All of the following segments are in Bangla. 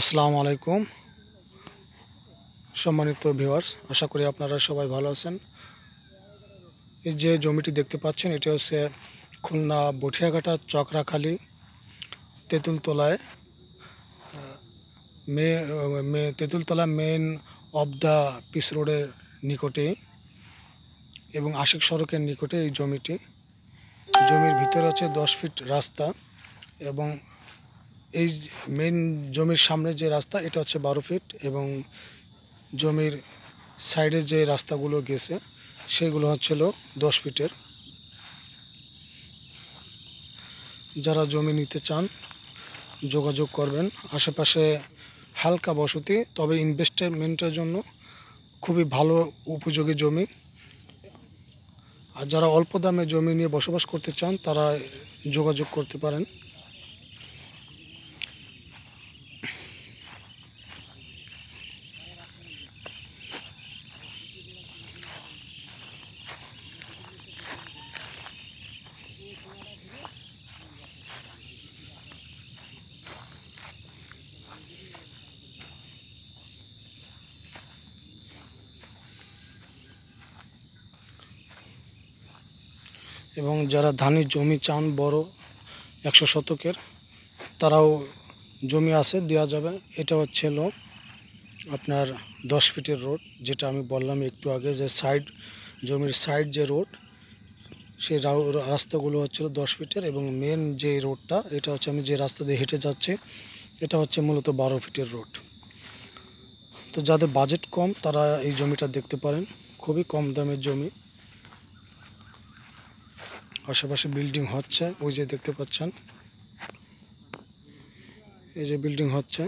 আসসালামু আলাইকুম সম্মানিত ভিউয়ার্স, আশা করি আপনারা সবাই ভালো আছেন। এই যে জমিটি দেখতে পাচ্ছেন, এটা হচ্ছে খুলনা বটিয়াঘাটা চকরাখালী তেঁতুলতলায় Tentultala main of the peace রোডের নিকটে এবং আশিক সড়কের নিকটে এই জমিটি। জমির ভিতরে হচ্ছে 10 ফিট রাস্তা এবং এই মেন জমির সামনে যে রাস্তা এটা হচ্ছে 12 ফিট এবং জমির সাইডে যে রাস্তাগুলো গেছে সেগুলো হচ্ছিল 10 ফিটের। যারা জমি নিতে চান যোগাযোগ করবেন। আশেপাশে হালকা বসতি, তবে ইনভেস্টমেন্টের জন্য খুবই ভালো উপযোগী জমি। আর যারা অল্প দামে জমি নিয়ে বসবাস করতে চান তারা যোগাযোগ করতে পারেন। এবং যারা ধানের জমি চান বড় 100 শতকের, তারাও জমি আছে, দেওয়া যাবে। এটা হচ্ছিল আপনার 10 ফিটের রোড, যেটা আমি বললাম একটু আগে, যে জমির সাইড যে রোড সেই রাস্তাগুলো হচ্ছিল 10 ফিটের এবং মেন যে রোডটা এটা হচ্ছে আমি যে রাস্তা দিয়ে হেঁটে যাচ্ছি এটা হচ্ছে মূলত 12 ফিটের রোড। তো যাদের বাজেট কম তারা এই জমিটা দেখতে পারেন, খুবই কম দামের জমি। আশেপাশে বিল্ডিং হচ্ছে, ওই যে দেখতে পাচ্ছেন, এই যে বিল্ডিং হচ্ছে।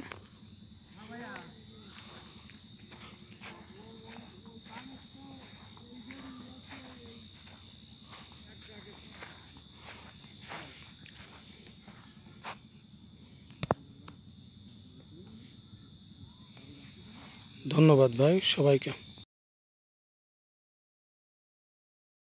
ধন্যবাদ ভাই সবাইকে।